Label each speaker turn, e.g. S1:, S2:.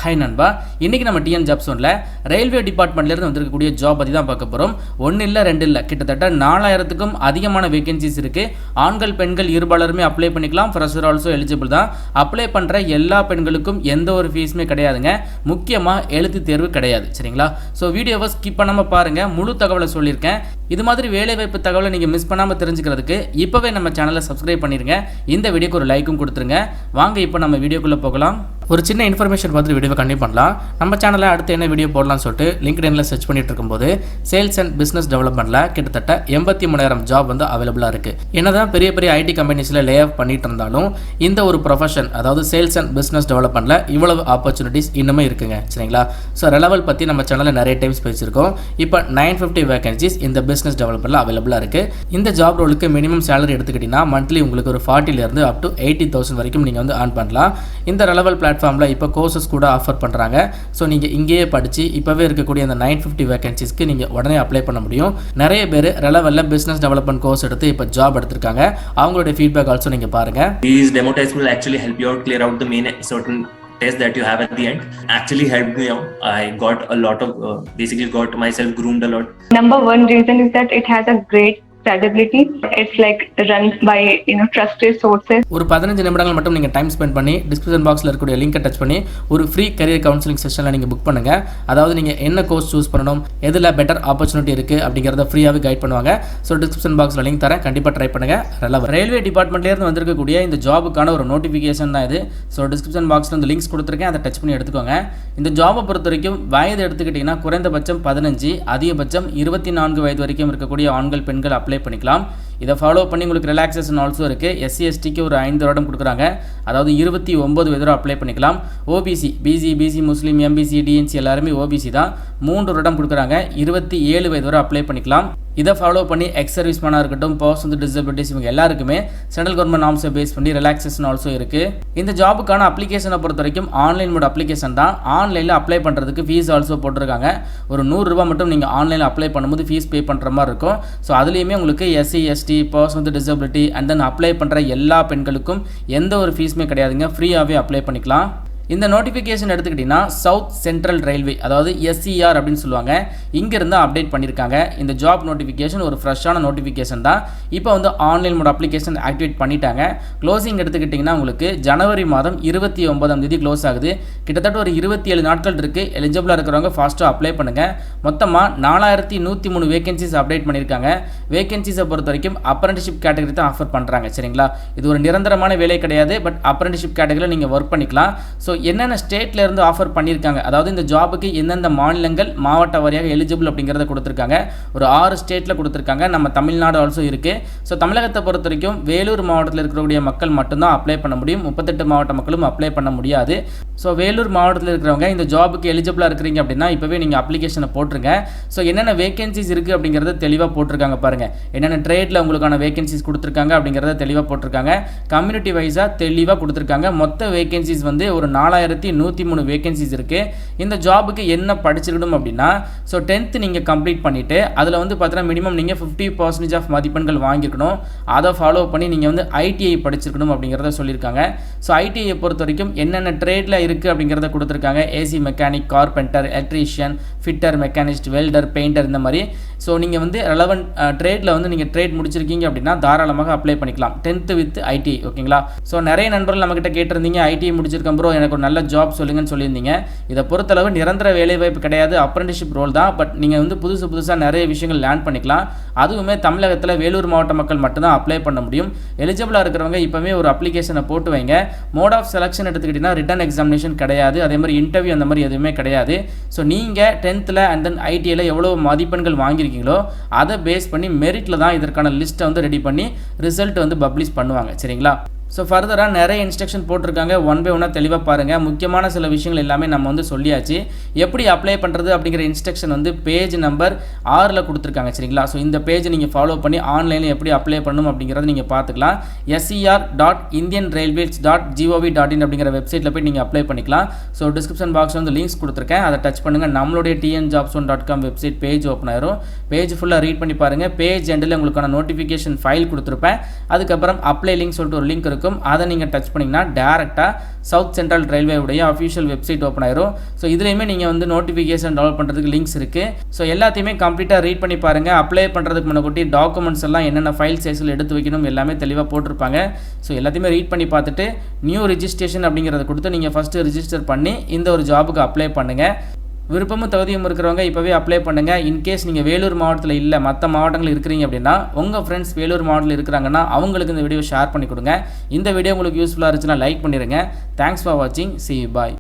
S1: Hi நண்பா, இன்றைக்கி நம்ம டிஎன் ஜாப்ஸ் ஒன்ல ரயில்வே டிபார்ட்மெண்ட்லேருந்து வந்திருக்கக்கூடிய ஜாப் பற்றி தான் பார்க்க போகிறோம். 1 இல்லை 2 இல்லை, கிட்டத்தட்ட 4000க்கும் அதிகமான வேகன்சிஸ் இருக்குது. ஆண்கள் பெண்கள் இருபாலருமே அப்ளை பண்ணிக்கலாம். ஃப்ரெஷர் ஆல்சோ எலிஜிபிள் தான். அப்ளை பண்ணுற எல்லா பெண்களுக்கும் எந்த ஒரு ஃபீஸுமே கிடையாதுங்க. முக்கியமாக எழுத்து தேர்வு கிடையாது. சரிங்களா? ஸோ வீடியோவை ஸ்கிப் பண்ணாமல் பாருங்கள். முழு தகவலை சொல்லியிருக்கேன். இது மாதிரி வேலைவாய்ப்பு தகவலை நீங்கள் மிஸ் பண்ணாமல் தெரிஞ்சுக்கிறதுக்கு இப்போவே நம்ம சேனலை சப்ஸ்கிரைப் பண்ணிடுங்க. இந்த வீடியோக்கு ஒரு லைக்கும் கொடுத்துருங்க. வாங்க இப்போ நம்ம வீடியோக்குள்ளே போகலாம். ஒரு சின்ன இன்ஃபர்மேஷன் பார்த்து வீடியோவை கண்டிப்பாக பண்ணலாம். நம்ம சேனலில் அடுத்து என்ன வீடியோ போடலாம்னு சொல்லிட்டு லிங்க்டின்ல சர்ச் பண்ணிட்டு இருக்கும்போது சேல்ஸ் அண்ட் பிஸ்னஸ் டெவலப்மெண்ட்டில் கிட்டத்தட்ட 83,000 ஜாப் வந்து அவைலபிளாக இருக்குது. என்னதான் பெரிய பெரிய ஐடி கம்பெனிஸில் லே ஆஃப் பண்ணிட்டு இருந்தாலும் இந்த ஒரு ப்ரொஃபஷன், அதாவது சேல்ஸ் அண்ட் பிஸ்னஸ் டெவலப்மெண்ட்டில் இவ்வளவு ஆப்பர்ச்சுனிட்டிஸ் இன்னுமே இருக்குங்க. சரிங்களா? ஸோ ரெலவல் பற்றி நம்ம சேனலில் நிறைய டைம்ஸ் பேசியிருக்கோம். இப்போ 950 வேகன்சிஸ் இந்த பிஸ்னஸ் டெவலப்மெண்ட்டில் அவைலபிளாக இருக்குது. இந்த ஜாப் ரோலுக்கு மினிமம் சேலரி எடுத்துக்கிட்டிங்கன்னா மந்த்லி உங்களுக்கு ஒரு 40,000 அப் டு 80,000 வரைக்கும் நீங்கள் வந்து earn பண்ணலாம். இந்த ரெலவல் பிளாட்ஃபார்மில் இப்போ கோர்சஸ் கூட ஆஃபர் பண்ணுறாங்க. ஸோ நீங்கள் இங்கேயே படித்து இப்போவே இருக்கக்கூடிய அந்த 950 வேகன்சிஸ்க்கு நீங்கள் உடனே அப்ளை பண்ண முடியும். நிறைய பேர் ரெலவலில் பிஸ்னஸ் டெவலப்மெண்ட் கோர்ஸ் எடுத்து இப்போ ஜாப் எடுத்திருக்காங்க. அவங்களுடைய ஃபீட்பேக் ஆல்சோ நீங்கள் பாருங்கள்.
S2: These demo tests will actually help you out, clear out the main certain test that you have at the end. Actually helped me out. I got a lot of basically got myself groomed a lot.
S3: Number one reason is that it has a great credibility. It's like run by trusted sources.
S1: ஒரு 15 நிமிடங்கள் மட்டும் நீங்கள் time spend பண்ணி description பாக்ஸில் இருக்கக்கூடிய லிங்கை touch பண்ணி ஒரு ஃப்ரீ கரியர் கவுன்சிலிங் செஷனில் நீங்கள் புக் பண்ணுங்கள். அதாவது நீங்கள் என்ன கோர்ஸ் சூஸ் பண்ணணும், எதில் பெட்டர் ஆப்பர்ச்சுனிட்டி இருக்குது அப்படிங்கிறத ஃப்ரீயாகவே கைட் பண்ணுவாங்க. ஸோ டிஸ்கிரிப்ஷன் பாக்ஸில் லிங்க் தரேன், கண்டிப்பாக ட்ரை பண்ணுங்கள். ரெலவல் ரயில்வே டிபார்ட்மெண்ட்லேருந்து வந்திருக்கக்கூடிய இந்த ஜாபுக்கான ஒரு நோட்டிஃபிகேஷன் தான் இது. ஸோ டிஸ்கிரிப்ஷன் பாக்ஸில் இந்த லிங்க்ஸ் கொடுத்துருக்கேன், அதை டச் பண்ணி எடுத்துக்கோங்க. இந்த ஜாபை பொறுத்த வரைக்கும் வயது எடுத்துக்கிட்டிங்கன்னா குறைந்தபட்சம் 15, அதிகபட்சம் 24 வயது வரைக்கும் இருக்கக்கூடிய ஆண்கள் பெண்கள் அப்ளை பண்ணிக்கலாம். இதை ஃபாலோ பண்ணி உங்களுக்கு ரிலாக்ஸேஷன் ஆல்சோ இருக்குது. SC STக்கு ஒரு 5 வருடம் கொடுக்குறாங்க. அதாவது 29 வயது அப்ளை பண்ணிக்கலாம். OBC, BC, முஸ்லீம், MBC, DNC எல்லாருமே OBC தான். 3 வருடம் கொடுக்குறாங்க. 27 வயது வரை அப்ளை பண்ணிக்கலாம். இதை ஃபாலோ பண்ணி எக்ஸ் சர்வீஸ் மேனாக இருக்கட்டும், பர்சன் வித் டிசபிலிட்டிஸ், இவங்க எல்லாருக்குமே சென்ட்ரல் கவர்மெண்ட் நார்ம்ஸை பேஸ் பண்ணி ரிலாக்ஸேஷன் ஆல்சோ இருக்குது. இந்த ஜாபுக்கான அப்ளிகேஷனை பொறுத்த வரைக்கும் ஆன்லைன் மோட் அப்ளிகேஷன் தான். ஆன்லைனில் அப்ளை பண்ணுறதுக்கு ஃபீஸ் ஆல்சோ போட்டிருக்காங்க. ஒரு 100 ரூபா மட்டும் நீங்கள் ஆன்லைனில் அப்ளை பண்ணும்போது ஃபீஸ் பே பண்ணுற மாதிரி இருக்கும். ஸோ அதுலேயுமே உங்களுக்கு SC ST, person with disability and then apply பண்ணுற எல்லா பெண்களுக்கும் எந்த ஒரு ஃபீஸுமே கிடையாதுங்க. ஃப்ரீயாகவே அப்ளை பண்ணிக்கலாம். இந்த நோட்டிஃபிகேஷன் எடுத்துக்கிட்டிங்கன்னா சவுத் சென்ட்ரல் ரயில்வே, அதாவது SCR அப்படின்னு சொல்லுவாங்க, இங்கேருந்து அப்டேட் பண்ணியிருக்காங்க. இந்த ஜாப் நோட்டிஃபிகேஷன் ஒரு ஃப்ரெஷ்ஷான நோட்டிஃபிகேஷன் தான். இப்போ வந்து ஆன்லைன் மோட் அப்ளிகேஷன் ஆக்டிவேட் பண்ணிட்டாங்க. க்ளோசிங் எடுத்துக்கிட்டிங்கன்னா உங்களுக்கு ஜனவரி மாதம் 29ஆம் தேதி க்ளோஸ் ஆகுது. கிட்டத்தட்ட ஒரு 27 நாட்கள் இருக்குது. எலிஜிபிளாக இருக்கிறவங்க ஃபாஸ்ட்டாக அப்ளை பண்ணுங்கள். மொத்தமாக 4103 வேகன்சிஸ் அப்டேட் பண்ணியிருக்காங்க. வேகன்சிஸை பொறுத்த வரைக்கும் அப்ரெண்டிஷிப் கேட்டகரி தான் ஆஃபர் பண்ணுறாங்க. சரிங்களா? இது ஒரு நிரந்தரமான வேலை கிடையாது, பட் அப்ரெண்டிஷிப் கேட்டகரியில் நீங்கள் ஒர்க் பண்ணிக்கலாம். ஸோ என்னென்ன ஸ்டேட்ல இருந்து ஆஃபர் பண்ணியிருக்காங்க, அதாவது இந்த ஜாபுக்கு எந்தெந்த மாநிலங்கள் மாவட்ட வாரியாக எலிஜிபிள் அப்படிங்கிறத கொடுத்துருக்காங்க. ஒரு 6 ஸ்டேட்டில் கொடுத்துருக்காங்க. நம்ம தமிழ்நாடு ஆல்சோ இருக்குது. ஸோ தமிழகத்தை பொறுத்த வரைக்கும் வேலூர் மாவட்டத்தில் இருக்கக்கூடிய மக்கள் மட்டும்தான் அப்ளை பண்ண முடியும். 38 மாவட்ட மக்களும் அப்ளை பண்ண முடியாது. ஸோ வேலூர் மாவட்டத்தில் இருக்கிறவங்க இந்த ஜாபுக்கு எலிஜிபிளாக இருக்கிறீங்க அப்படின்னா இப்போவே நீங்கள் அப்ளிகேஷனை போட்டுருங்க. ஸோ என்னென்ன வேகன்சிஸ் இருக்குது அப்படிங்கிறத தெளிவாக போட்டிருக்காங்க பாருங்கள். என்னென்ன ட்ரேடில் உங்களுக்கான வேகன்சிஸ் கொடுத்துருக்காங்க அப்படிங்கிறத தெளிவாக போட்டிருக்காங்க. கம்யூனிட்டி வைஸாக தெளிவாக கொடுத்துருக்காங்க. மொத்த வேகன்சிஸ் வந்து ஒரு 4103 வேகன்சிஸ் இருக்குது. இந்த ஜாபுக்கு என்ன படிச்சிருக்கணும் அப்படின்னா, ஸோ 10th நீங்கள் கம்ப்ளீட் பண்ணிவிட்டு அதில் வந்து பார்த்தீங்கன்னா மினிமம் நீங்கள் 50% ஆஃப் மதிப்பெண்கள் வாங்கியிருக்கணும். அதை ஃபாலோ பண்ணி நீங்கள் வந்து ITI படிச்சிருக்கணும் அப்படிங்கிறத சொல்லியிருக்காங்க. ஸோ ITI பொறுத்த வரைக்கும் என்னென்ன ட்ரேடில் இருக்குது அப்படிங்கிறத கொடுத்துருக்காங்க. AC mechanic, carpenter, electrician, fitter, machinist, welder, painter, இந்த மாதிரி. ஸோ நீங்கள் வந்து ரெலவெண்ட் ட்ரேடில் வந்து நீங்கள் ட்ரேட் முடிச்சிருக்கீங்க அப்படின்னா தாராளமாக அப்ளை பண்ணிக்கலாம். 10th with ITI. ஓகேங்களா? ஸோ நிறைய நண்பர்கள் நம்மகிட்ட கேட்டிருந்தீங்க, ITI முடிச்சிருக்கேன் ப்ரோ, எனக்கு ஒரு நல்ல ஜாப் சொல்லுங்கன்னு சொல்லியிருந்தீங்க. இதை பொறுத்தளவு நிரந்தர வேலைவாய்ப்பு கிடையாது, அப்ரெண்டிஷிப் ரோல் தான். பட் நீங்கள் வந்து புதுசாக நிறைய விஷயங்கள் லேர்ன் பண்ணிக்கலாம். அதுவுமே தமிழகத்தில் வேலூர் மாவட்ட மக்கள் மட்டும்தான் அப்ளை பண்ண முடியும். எலிஜிபிளாக இருக்கிறவங்க இப்போவே ஒரு அப்ளிகேஷனை போட்டு வைங்க. மோட் ஆஃப் செலக்ஷன் எடுத்துக்கிட்டிங்கன்னா ரிட்டன் எக்ஸாமினேஷன் கிடையாது, அதே மாதிரி இன்டர்வியூ அந்த மாதிரி எதுவுமே கிடையாது. ஸோ நீங்கள் 10th அண்ட் தென் ITIயில் எவ்வளோ மதிப்பெண்கள் வாங்கியிருக்கீங்களோ அதை பேஸ் பண்ணி மெரிட்டில் தான் இதற்கான லிஸ்ட்டை வந்து ரெடி பண்ணி ரிசல்ட் வந்து பப்ளிஷ் பண்ணுவாங்க. சரிங்களா? ஸோ ஃபர்தராக நிறைய இன்ஸ்ட்ரக்ஷன் போட்டிருக்காங்க. ஒன் பை ஒன்னாக தெளிவாக பாருங்கள். முக்கியமான சில விஷயங்கள் எல்லாமே நம்ம வந்து சொல்லியாச்சு. எப்படி அப்ளை பண்ணுறது அப்படிங்கிற இன்ஸ்ட்ரக்ஷன் வந்து பேஜ் நம்பர் 6ல் கொடுத்துருக்காங்க. சரிங்களா? ஸோ இந்த பேஜ் நீங்கள் ஃபாலோ பண்ணி ஆன்லைனில் எப்படி அப்ளை பண்ணணும் அப்படிங்கிறத நீங்கள் பார்த்துக்கலாம். SCR.indianrailways.gov.in அப்படிங்கிற வெப்சைட்டில் போய் நீங்கள் அப்ளை பண்ணிக்கலாம். ஸோ டிஸ்கிரிப்ஷன் பாக்ஸில் வந்து லிங்க்ஸ் கொடுத்துருக்கேன், அதை டச் பண்ணுங்கள். நம்மளுடைய TNJobs1.com வெப்சைட் பேஜ் ஓப்பன் ஆயிரும். பேஜ் ஃபுல்லாக ரீட் பண்ணி பாருங்கள். பேஜ் எண்டில் உங்களுக்கான நோட்டிஃபிகேஷன் ஃபைல் கொடுத்துருப்பேன். அதுக்கப்புறம் அப்ளை லிங்க் சொல்லிட்டு ஒரு லிங்க் இருக்கும். இருக்கும். அதை நீங்கள் டச் பண்ணிங்கன்னா டேரெக்டாக சவுத் சென்ட்ரல் ரயில்வே உடைய அஃபிஷியல் வெப்சைட் ஓப்பன் ஆயிரும். ஸோ இதுலேயுமே நீங்கள் வந்து நோட்டிஃபிகேஷன் டவுன்லோட் பண்ணுறதுக்கு லிங்க்ஸ் இருக்குது. ஸோ எல்லாத்தையுமே கம்ப்ளீட்டாக ரீட் பண்ணி பாருங்கள். அப்ளை பண்ணுறதுக்கு முன்னாடி டாக்குமெண்ட்ஸ் எல்லாம் என்னென்ன ஃபைல் சைஸில் எடுத்து வைக்கணும் எல்லாமே தெளிவாக போட்டிருப்பாங்க. ஸோ எல்லாத்தையுமே ரீட் பண்ணி பார்த்துட்டு நியூ ரிஜிஸ்ட்ரேஷன் அப்படிங்கிறத கொடுத்து நீங்கள் ஃபஸ்ட்டு ரிஜிஸ்டர் பண்ணி இந்த ஒரு ஜாபுக்கு அப்ளை பண்ணுங்கள். விருப்பமும் தகுதியும் இருக்கிறவங்க இப்போவே அப்ளை பண்ணுங்கள். இன்கேஸ் நீங்கள் வேலூர் மாவட்டத்தில் இல்லை மற்ற மாவட்டங்கள் இருக்கிறீங்க அப்படின்னா உங்கள் ஃப்ரெண்ட்ஸ் வேலூர் மாவட்டத்தில் இருக்கிறாங்கன்னா அவங்களுக்கு இந்த வீடியோ ஷேர் பண்ணி கொடுங்க. இந்த வீடியோ உங்களுக்கு யூஸ்ஃபுல்லாக இருந்துச்சுன்னா லைக் பண்ணிடுங்க. தேங்க்ஸ் ஃபார் வாட்சிங். See you. Bye.